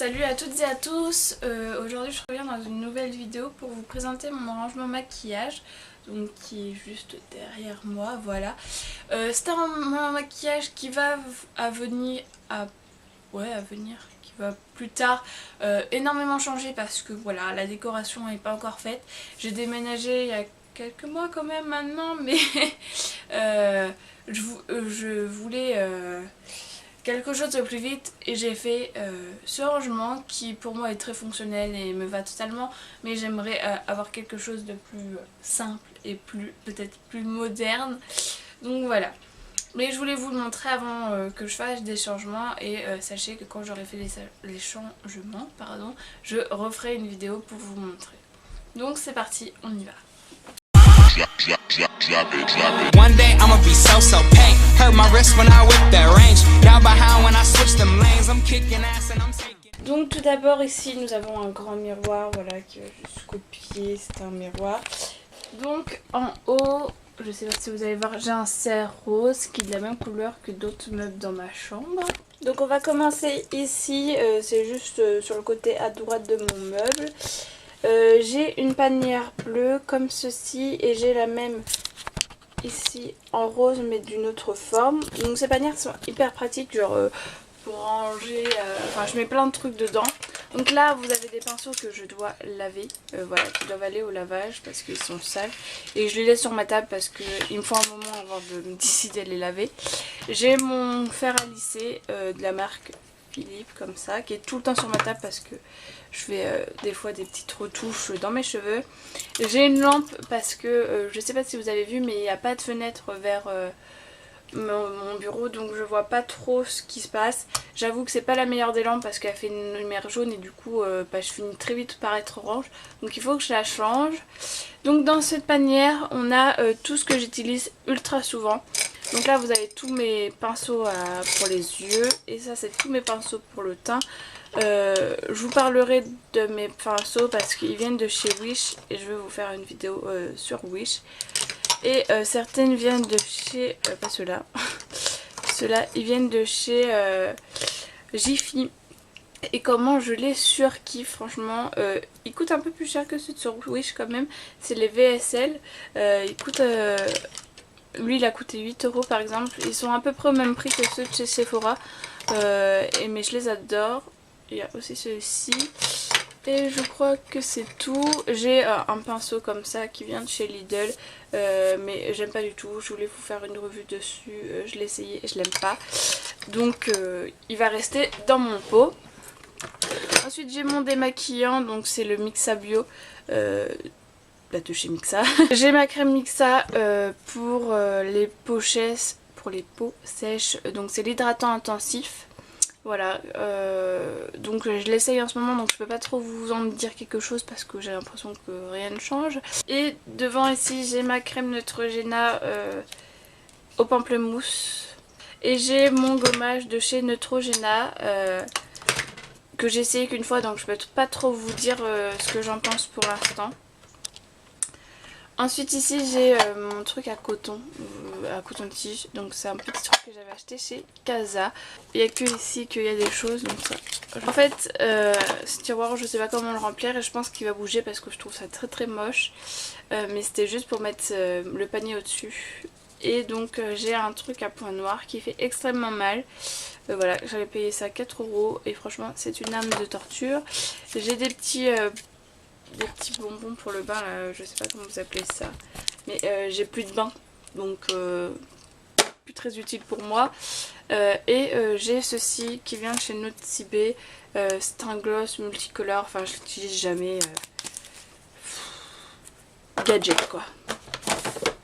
Salut à toutes et à tous, aujourd'hui je reviens dans une nouvelle vidéo pour vous présenter mon rangement maquillage, donc qui est juste derrière moi, voilà. C'est un maquillage qui va qui va plus tard énormément changer parce que voilà, la décoration n'est pas encore faite. J'ai déménagé il y a quelques mois quand même maintenant, mais je voulais quelque chose de plus vite et j'ai fait ce rangement qui pour moi est très fonctionnel et me va totalement, mais j'aimerais avoir quelque chose de plus simple et peut-être plus moderne, donc voilà. Mais je voulais vous le montrer avant que je fasse des changements et sachez que quand j'aurai fait les changements, je referai une vidéo pour vous montrer. Donc c'est parti, on y va. One day I'ma be so pain. Hurt my wrist when I whip that range. Y'all behind when I switch them lanes. I'm kicking ass and I'm taking. Donc tout d'abord ici nous avons un grand miroir, voilà, qui va jusqu'au pied, c'est un miroir. Donc en haut, je sais pas si vous allez voir, j'ai un cerf rose qui est de la même couleur que d'autres meubles dans ma chambre. Donc on va commencer ici, c'est juste sur le côté à droite de mon meuble. J'ai une panière bleue comme ceci et j'ai la même ici en rose mais d'une autre forme. Donc ces panières sont hyper pratiques, genre pour ranger, enfin je mets plein de trucs dedans. Donc là vous avez des pinceaux que je dois laver, voilà, qui doivent aller au lavage parce qu'ils sont sales. Et je les laisse sur ma table parce qu'il me faut un moment avant de me décider de les laver. J'ai mon fer à lisser de la marque Philippe comme ça, qui est tout le temps sur ma table parce que je fais des fois des petites retouches dans mes cheveux. J'ai une lampe parce que je sais pas si vous avez vu, mais il n'y a pas de fenêtre vers mon bureau, donc je vois pas trop ce qui se passe. J'avoue que c'est pas la meilleure des lampes parce qu'elle fait une lumière jaune et du coup je finis très vite par être orange, donc il faut que je la change. Donc dans cette panière on a tout ce que j'utilise ultra souvent. Donc là vous avez tous mes pinceaux pour les yeux et ça c'est tous mes pinceaux pour le teint. Je vous parlerai de mes pinceaux parce qu'ils viennent de chez Wish et je vais vous faire une vidéo sur Wish. Et certaines viennent de chez... pas ceux-là. Ceux-là ils viennent de chez Jiffy. Et comment je les surkiffe franchement. Ils coûtent un peu plus cher que ceux de sur Wish quand même. C'est les VSL. Ils coûtent... lui il a coûté 8 € par exemple. Ils sont à peu près au même prix que ceux de chez Sephora. Mais je les adore. Il y a aussi celui-ci. Et je crois que c'est tout. J'ai un pinceau comme ça qui vient de chez Lidl. Mais j'aime pas du tout. Je voulais vous faire une revue dessus. Je l'ai essayé et je l'aime pas. Donc il va rester dans mon pot. Ensuite j'ai mon démaquillant. Donc c'est le Mixa Bio. De chez Mixa. J'ai ma crème Mixa pour les peaux sèches. Donc c'est l'hydratant intensif. Voilà, donc je l'essaye en ce moment donc je peux pas trop vous en dire quelque chose parce que j'ai l'impression que rien ne change. Et devant ici j'ai ma crème Neutrogena au pamplemousse. Et j'ai mon gommage de chez Neutrogena que j'ai essayé qu'une fois donc je peux pas trop vous dire ce que j'en pense pour l'instant. Ensuite ici j'ai mon truc à coton-tige, donc c'est un petit truc que j'avais acheté chez Casa. Il n'y a que ici qu'il y a des choses, donc ça. En fait ce tiroir je sais pas comment le remplir et je pense qu'il va bouger parce que je trouve ça très très moche. Mais c'était juste pour mettre le panier au dessus. Et donc j'ai un truc à point noir qui fait extrêmement mal. Voilà, j'avais payé ça 4 € et franchement c'est une âme de torture. J'ai des petits bonbons pour le bain là, je sais pas comment vous appelez ça, mais j'ai plus de bain donc plus très utile pour moi. Et j'ai ceci qui vient de chez Nocibé, c'est un gloss multicolore, enfin je l'utilise jamais, gadget quoi,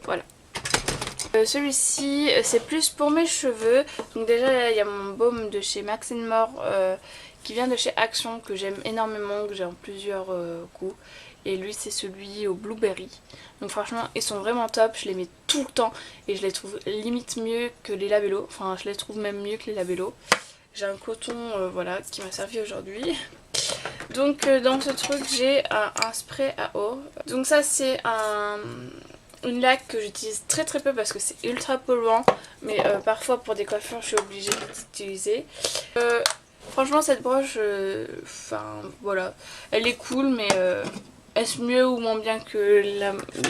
voilà. Celui-ci c'est plus pour mes cheveux, donc déjà il y a mon baume de chez Max More qui vient de chez Action que j'aime énormément, que j'ai en plusieurs goûts. Et lui c'est celui au blueberry. Donc franchement ils sont vraiment top, je les mets tout le temps et je les trouve limite mieux que les labello. Enfin je les trouve même mieux que les labello. J'ai un coton voilà qui m'a servi aujourd'hui. Donc dans ce truc j'ai un spray à eau. Donc ça c'est une laque que j'utilise très très peu parce que c'est ultra polluant. Mais parfois pour des coiffures je suis obligée d'utiliser. Franchement cette broche, enfin voilà, elle est cool mais est-ce mieux ou moins bien que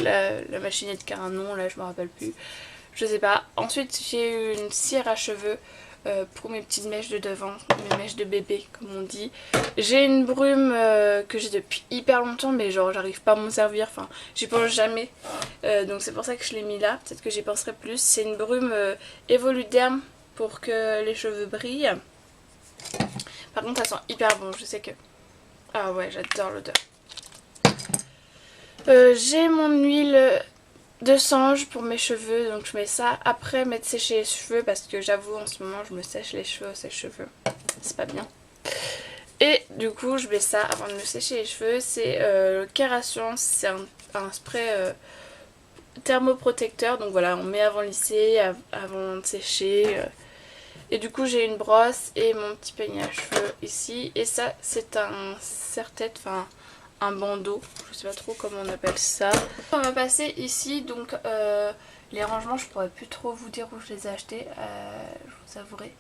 la machinette Caranon, là je me rappelle plus, je sais pas. Ensuite j'ai eu une cire à cheveux pour mes petites mèches de devant, mes mèches de bébé comme on dit. J'ai une brume que j'ai depuis hyper longtemps mais genre j'arrive pas à m'en servir, enfin j'y pense jamais. Donc c'est pour ça que je l'ai mis là, peut-être que j'y penserai plus. C'est une brume Evoluderm pour que les cheveux brillent. Par contre ça sent hyper bon, je sais que... Ah ouais, j'adore l'odeur. J'ai mon huile de sange pour mes cheveux, donc je mets ça après m'être séché les cheveux parce que j'avoue en ce moment je me sèche les cheveux au sèche-cheveux, c'est pas bien. Et du coup je mets ça avant de me sécher les cheveux, c'est Kerascience, c'est un spray thermoprotecteur, donc voilà on met avant de lisser, avant de sécher. Et du coup j'ai une brosse et mon petit peigne à cheveux ici, et ça c'est un serre-tête, enfin un bandeau, je sais pas trop comment on appelle ça. On va passer ici, donc les rangements je pourrais plus trop vous dire où je les ai achetés, je vous avouerai.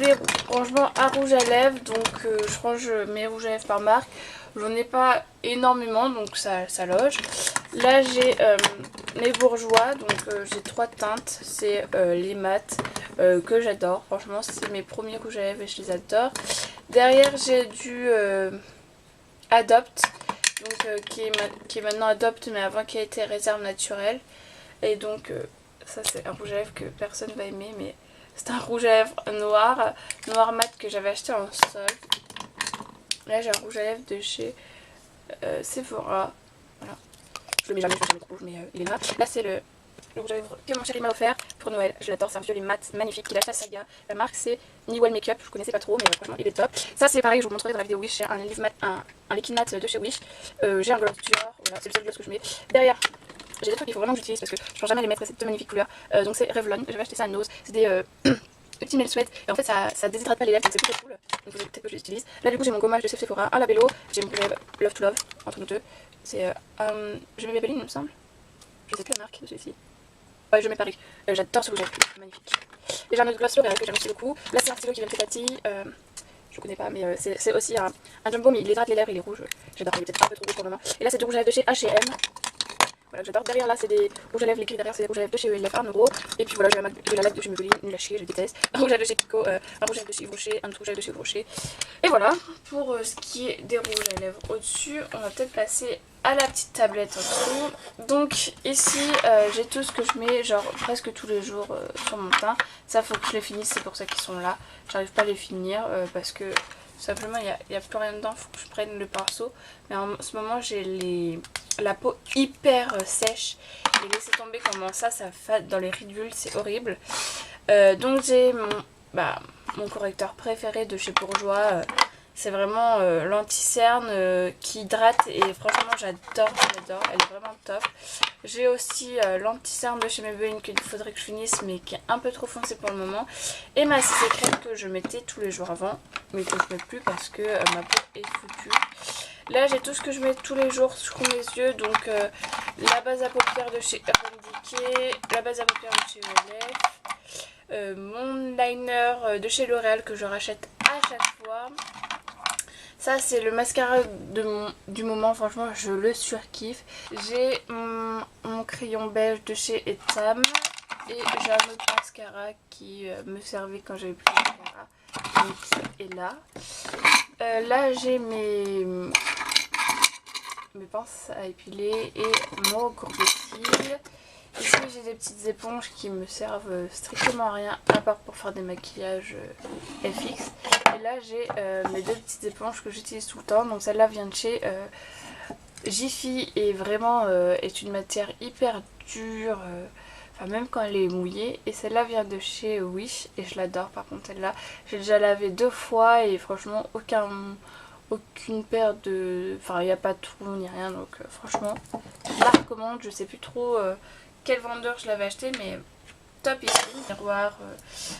Les rangements à rouge à lèvres, donc je range mes rouges à lèvres par marque. J'en ai pas énormément donc ça loge. Là j'ai mes bourgeois, donc j'ai 3 teintes, c'est les mat que j'adore, franchement c'est mes premiers rouges à lèvres et je les adore. Derrière j'ai du Adopt, donc qui est maintenant Adopt mais avant qui a été réserve naturelle. Et donc ça c'est un rouge à lèvres que personne va aimer, mais c'est un rouge à lèvres noir mat que j'avais acheté en solde. Là j'ai un rouge à lèvres de chez Sephora, voilà. Je le mets jamais, je mets jamais trop rouge mais il est là. Là c'est le rouge à lèvres que mon chéri m'a offert pour Noël, je l'adore, c'est un violet mat magnifique, il a acheté à Saga. La marque c'est Newell Makeup, je connaissais pas trop mais franchement il est top. Ça c'est pareil, je vous montrerai dans la vidéo Wish, j'ai un liquid mat de chez Wish. J'ai un gloss Dior, voilà, c'est le seul gloss que je mets. Derrière j'ai des trucs qu'il faut vraiment que j'utilise parce que je ne pense jamais à les mettre, c'est de magnifiques couleurs. Donc c'est Revlon, j'avais acheté ça à Nose, c'est des petits melt sweat et en fait ça déshydrate pas les lèvres donc c'est plutôt cool, donc peut-être que je l'utilise. Là du coup j'ai mon gommage de Sephora, un Labello, j'ai mon Love to Love entre nous deux, c'est je mets Maybelline il me semble, je sais plus la marque de celui-ci. Ouais, je mets Paris, j'adore ce rouge à lèvres, magnifique. Et j'ai un autre gloss L'Oréal que j'aime aussi beaucoup. Là c'est un stylo qui vient de Tati, je connais pas mais c'est aussi un jumbo mais il hydrate les lèvres, il est rouge, j'adore, il est peut-être un peu trop rouge pour le moment. Et là c'est du rouge à lèvres de chez H&M. Voilà, j'adore. Derrière là c'est des rouges à lèvres, les gris derrière c'est des rouges à lèvres de chez ELF 1€. Et puis voilà, j'ai la laque de chez Maybelline, nul à chier, je déteste. Un rouge à lèvres de chez Kiko, un rouge à lèvres de chez Yves Rocher, un autre rouge à lèvres de chez Yves Rocher. Et voilà, pour ce qui est des rouges à lèvres au-dessus, on va peut-être passer à la petite tablette en dessous. Donc ici j'ai tout ce que je mets genre presque tous les jours sur mon teint. Ça faut que je les finisse, c'est pour ça qu'ils sont là. J'arrive pas à les finir parce que simplement il n'y a plus rien dedans, faut que je prenne le pinceau. Mais en ce moment j'ai la peau hyper sèche et laisser tomber comment ça fait dans les ridules, c'est horrible. Donc j'ai mon correcteur préféré de chez Bourjois. C'est vraiment l'anti-cerne qui hydrate et franchement j'adore, elle est vraiment top. J'ai aussi l'anti-cerne de chez Maybelline qu'il faudrait que je finisse mais qui est un peu trop foncé pour le moment. Et ma CC crème que je mettais tous les jours avant mais que je mets plus parce que ma peau est foutue. Là j'ai tout ce que je mets tous les jours sur mes yeux, donc la base à paupières de chez Urban Decay, la base à paupières de chez ELF, mon liner de chez L'Oréal que je rachète à chaque fois. Ça c'est le mascara du moment, franchement je le surkiffe. J'ai mon crayon beige de chez Etam et j'ai un autre mascara qui me servait quand j'avais plus de mascara, donc qui est là. Là j'ai mes pinces à épiler et mon courbe de cils. Ici j'ai des petites éponges qui me servent strictement à rien à part pour faire des maquillages FX. Et là j'ai mes deux petites éponges que j'utilise tout le temps. Donc celle-là vient de chez Jiffy et vraiment est une matière hyper dure, enfin même quand elle est mouillée. Et celle-là vient de chez Wish et je l'adore. Par contre celle-là j'ai déjà lavé 2 fois et franchement aucune paire de... Enfin il n'y a pas de trou ni rien, donc franchement je la recommande. Je sais plus trop quel vendeur je l'avais acheté mais top ici. Miroir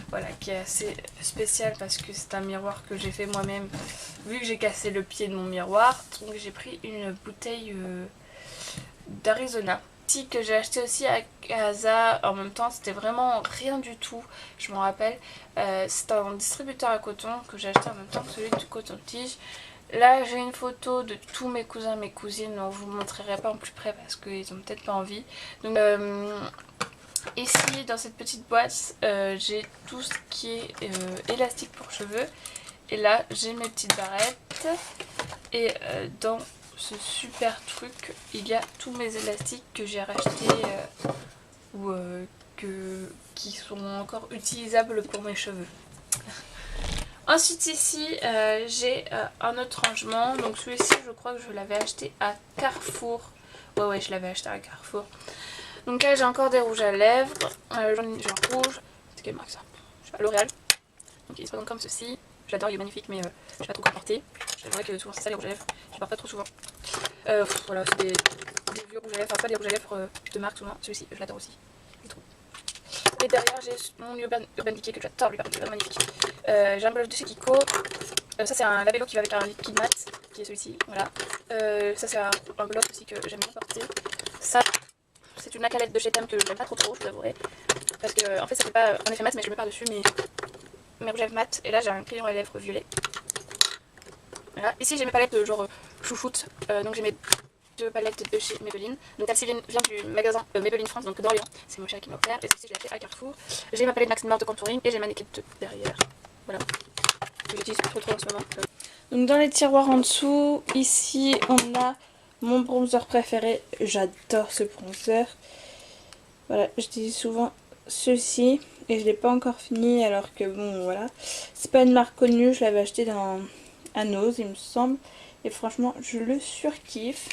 voilà, qui est assez spécial parce que c'est un miroir que j'ai fait moi-même vu que j'ai cassé le pied de mon miroir. Donc j'ai pris une bouteille d'Arizona Que j'ai acheté aussi à Casa en même temps, c'était vraiment rien du tout, je m'en rappelle. C'est un distributeur à coton que j'ai acheté en même temps que celui du coton-tige. Là j'ai une photo de tous mes cousins, mes cousines, donc je vous montrerai pas en plus près parce qu'ils ont peut-être pas envie. Donc ici dans cette petite boîte j'ai tout ce qui est élastique pour cheveux. Et là j'ai mes petites barrettes et dans ce super truc il y a tous mes élastiques que j'ai rachetés ou qui sont encore utilisables pour mes cheveux. Ensuite ici j'ai un autre rangement, donc celui-ci je crois que je l'avais acheté à Carrefour. Ouais je l'avais acheté à Carrefour. Donc là j'ai encore des rouges à lèvres, j'ai un rouge, c'est quelle marque ça? L'Oréal. Donc il se présente comme ceci. J'adore, il est magnifique, mais je sais pas trop quoi porter. C'est vrai que souvent c'est ça les rouges à lèvres, je porte pas trop souvent. Voilà, c'est des vieux rouges à lèvres, enfin pas des rouges à lèvres de marque souvent. Celui-ci, je l'adore aussi. Et derrière j'ai mon Urban Decay que j'adore, lui, il est magnifique. J'ai un blush de chez Kiko. Ça c'est un labello qui va avec un liquide mat, qui est celui-ci, voilà. Ça c'est un gloss aussi que j'aime bien porter. Ça c'est une lacalette de chez Thème que j'aime pas trop, je vous avouerai. Parce que en fait ça fait pas un effet mat, mais je le mets par dessus mes rouges à lèvres mat. Et là j'ai un crayon à lèvres violet. Voilà. Ici j'ai mes palettes de genre chouchoute, donc j'ai mes deux palettes de chez Maybelline. Donc celle-ci vient du magasin Maybelline France, donc d'Orléans, c'est mon chéri qui m'a offert. Et celle-ci je l'ai acheté à Carrefour. J'ai ma palette Max Noir de contouring et j'ai ma Naked 2 derrière. Voilà, que j'utilise trop en ce moment. Donc dans les tiroirs en dessous, ici on a mon bronzer préféré. J'adore ce bronzer. Voilà, je dis souvent ceci et je l'ai pas encore fini alors que bon voilà. C'est pas une marque connue, je l'avais acheté dans à Nose il me semble. Et franchement je le surkiffe.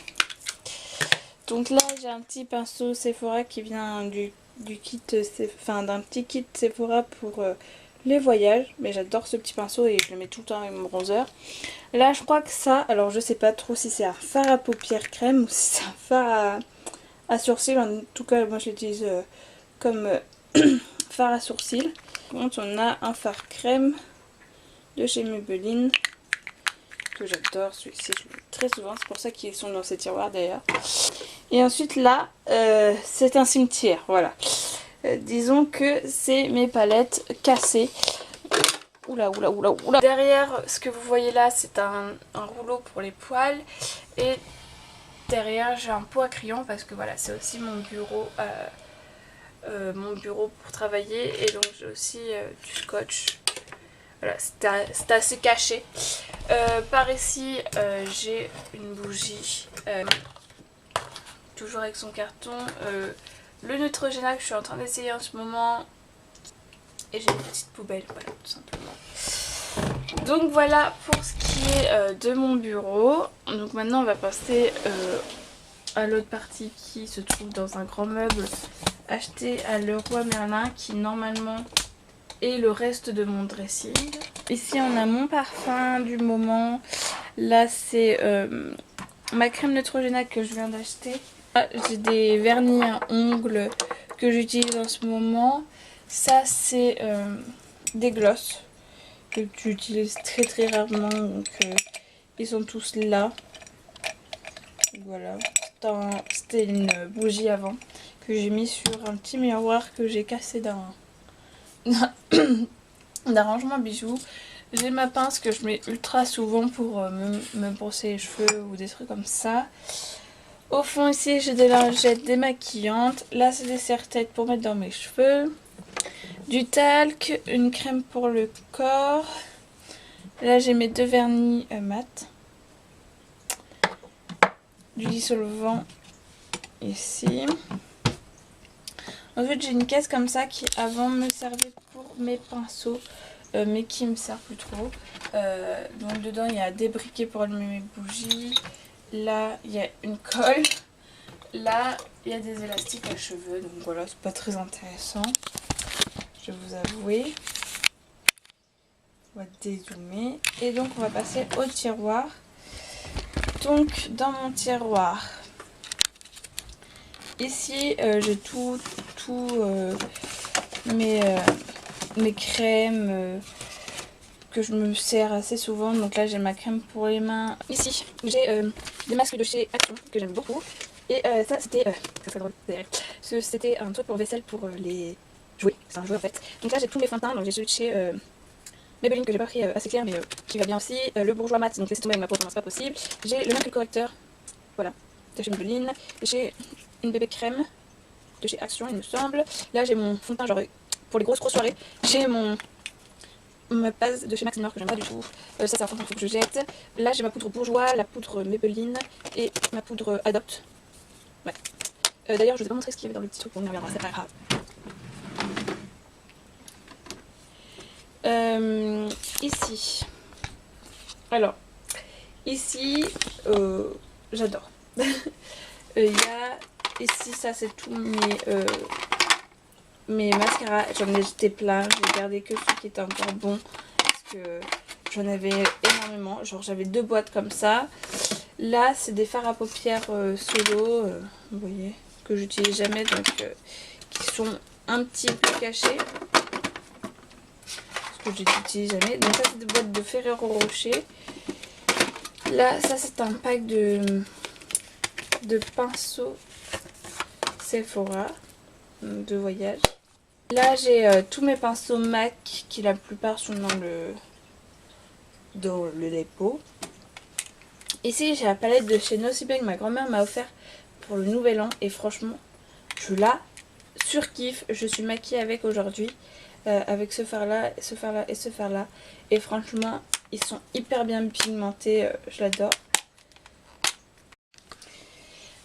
Donc là j'ai un petit pinceau Sephora qui vient du kit, enfin d'un petit kit Sephora pour les voyages. Mais j'adore ce petit pinceau et je le mets tout le temps avec mon bronzer. Là je crois que ça, alors je sais pas trop si c'est un fard à paupières crème ou si c'est un fard à sourcils. En tout cas moi je l'utilise comme fard à sourcils. Ensuite on a un fard crème de chez Maybelline que j'adore, celui-ci je le mets très souvent, c'est pour ça qu'ils sont dans ces tiroirs d'ailleurs. Et ensuite là c'est un cimetière, voilà. Disons que c'est mes palettes cassées. Oula. Derrière ce que vous voyez là c'est un rouleau pour les poils. Et derrière j'ai un pot à crayon parce que voilà c'est aussi mon bureau pour travailler. Et donc j'ai aussi du scotch. Voilà, c'est assez caché. Par ici, j'ai une bougie, toujours avec son carton. Le Neutrogena que je suis en train d'essayer en ce moment. Et j'ai une petite poubelle, voilà, tout simplement. Donc voilà pour ce qui est de mon bureau. Donc maintenant, on va passer à l'autre partie qui se trouve dans un grand meuble acheté à Leroy Merlin qui normalement et le reste de mon dressing. Ici on a mon parfum du moment. Là c'est ma crème Neutrogena que je viens d'acheter. J'ai des vernis à ongles que j'utilise en ce moment. Ça c'est des glosses que j'utilise très rarement. Donc ils sont tous là. Voilà. C'était une bougie avant que j'ai mis sur un petit miroir que j'ai cassé d'un rangement bijoux. J'ai ma pince que je mets ultra souvent pour me brosser les cheveux ou des trucs comme ça. Au fond ici j'ai des lingettes démaquillantes. Là c'est des serre-têtes pour mettre dans mes cheveux. Du talc, une crème pour le corps. Là j'ai mes deux vernis mat. Du dissolvant ici. Ensuite j'ai une caisse comme ça qui avant me servait pour mes pinceaux mais qui me sert plus trop. Donc dedans il y a des briquets pour allumer mes bougies. Là il y a une colle. Là il y a des élastiques à cheveux. Donc voilà, c'est pas très intéressant, je vais vous avouer. On va dézoomer. Et donc on va passer au tiroir. Donc dans mon tiroir ici j'ai tout mes crèmes que je me sers assez souvent. Donc là j'ai ma crème pour les mains. Ici j'ai des masques de chez Action que j'aime beaucoup. Et ça c'était très drôle, c'était un truc pour vaisselle pour les jouets, c'est un jouet en fait. Donc là j'ai tous mes fonds de teint, donc j'ai celui de chez Maybelline que j'ai pas pris assez clair mais qui va bien aussi. Le Bourjois mat, donc laisser tomber avec ma peau, c'est pas possible. J'ai le Mercure correcteur, voilà, de chez Maybelline. J'ai une bébé crème de chez Action il me semble. Là j'ai mon fond de teint genre pour les grosses soirées. J'ai ma base de chez Maximor que j'aime pas du tout. Ça c'est un fond de teint qu'il faut que je jette. Là j'ai ma poudre Bourjois, la poudre Maybelline et ma poudre Adopt. Ouais. D'ailleurs je vous ai pas montré ce qu'il y avait dans le petit truc, on y reviendra, c'est pas grave. Ici. Alors, ici, j'adore. Il y a ici, ça c'est tous mes mascaras. J'en ai jeté plein, j'ai gardé que ceux qui étaient encore bons parce que j'en avais énormément. Genre j'avais 2 boîtes comme ça. Là c'est des fards à paupières solo, vous voyez, que j'utilise jamais, donc qui sont un petit peu cachés. Que j'utilise jamais. Donc ça c'est des boîtes de Ferrero Rocher. Là ça c'est un pack de pinceaux Sephora de voyage. Là j'ai tous mes pinceaux MAC qui la plupart sont dans le dépôt. Ici j'ai la palette de chez Nocibé que ma grand-mère m'a offert pour le nouvel an et franchement je la surkiffe. Je suis maquillée avec aujourd'hui. Avec ce fard là, ce fard là et ce fard là. Et franchement, ils sont hyper bien pigmentés, je l'adore.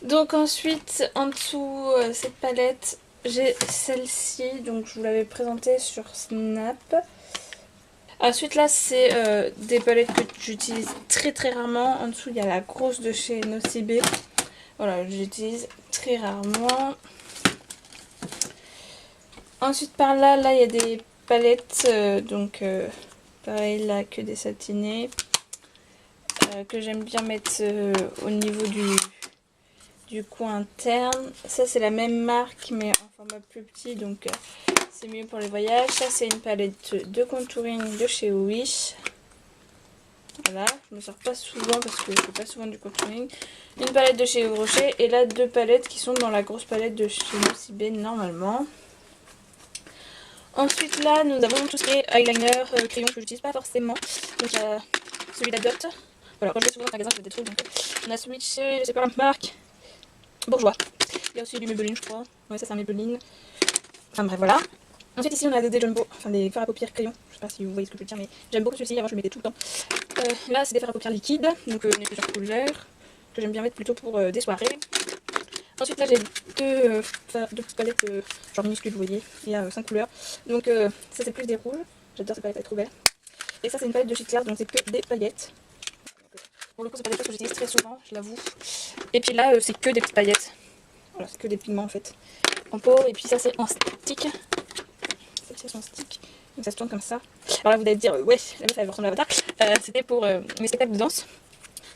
Donc ensuite, en dessous, cette palette, j'ai celle-ci. Donc je vous l'avais présentée sur Snap. Ensuite là, c'est des palettes que j'utilise très rarement. En dessous, il y a la grosse de chez Nocibé. Voilà, j'utilise très rarement. Ensuite par là, il y a des palettes, pareil là que des satinés, que j'aime bien mettre au niveau du coin interne. Ça c'est la même marque mais en format plus petit, donc c'est mieux pour les voyages. Ça c'est une palette de contouring de chez Wish. Voilà, je ne me sers pas souvent parce que je fais pas souvent du contouring. Une palette de chez Yves Rocher et là 2 palettes qui sont dans la grosse palette de chez Nocibé normalement. Ensuite là nous avons tout ce qui est eyeliner, crayon que j'utilise pas forcément. Donc il y a celui d'Adopt. Voilà, quand je vais souvent au magasin je fais des trucs. Donc on a celui de chez, je sais pas la marque, Bourjois. Il y a aussi du Maybelline je crois. Ouais ça c'est un Maybelline. Enfin bref voilà. Ensuite ici on a des jumbo, enfin des fards à paupières crayons. Je sais pas si vous voyez ce que je veux dire mais j'aime beaucoup celui-ci, avant je le mettais tout le temps. Là c'est des fards à paupières liquides, donc il y a plusieurs couleurs. Que j'aime bien mettre plutôt pour des soirées. Ensuite là j'ai deux palettes genre minuscules vous voyez, il y a 5 couleurs. Donc ça c'est plus des rouges, j'adore cette palette, elle est trop belle. Et ça c'est une palette de chez Claire, donc c'est que des paillettes. Pour le coup c'est pas des choses que j'utilise très souvent, je l'avoue. Et puis là c'est que des petites paillettes. Voilà, c'est que des pigments en fait. En pot, et puis ça c'est en stick. Celle-ci c'est en stick, donc ça se tourne comme ça. Alors là vous allez dire ouais, la meuf elle ressemble à Avatar. C'était pour mes spectacles de danse.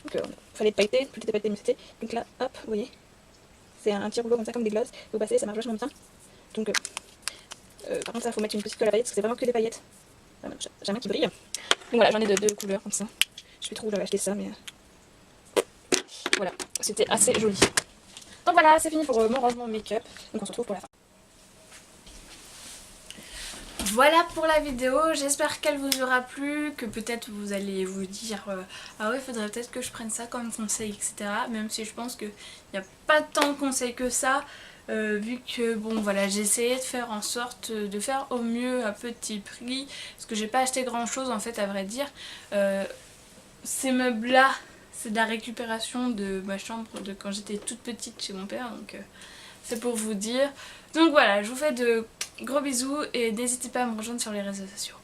Donc il fallait pailleter, plus de pailleter mais c'était. Donc là hop, vous voyez. C'est un petit rouleau comme ça, comme des glosses. Vous passez, ça marche vachement bien. Donc, par contre, ça, faut mettre une petite colle à paillettes parce que c'est vraiment que des paillettes. J'ai un main qui brille. Donc voilà, j'en ai de 2 couleurs comme ça. Je sais plus trop où j'avais acheté ça, mais voilà, c'était assez joli. Donc voilà, c'est fini pour mon rangement make-up. Donc on se retrouve pour la fin. Voilà pour la vidéo, j'espère qu'elle vous aura plu, que peut-être vous allez vous dire ah ouais, faudrait peut-être que je prenne ça comme conseil, etc. Même si je pense qu'il n'y a pas tant de conseils que ça, vu que bon voilà, j'ai essayé de faire en sorte de faire au mieux à petit prix, parce que j'ai pas acheté grand chose en fait à vrai dire. Ces meubles là, c'est de la récupération de ma chambre de quand j'étais toute petite chez mon père, donc c'est pour vous dire. Donc voilà, je vous fais de gros bisous et n'hésitez pas à me rejoindre sur les réseaux sociaux.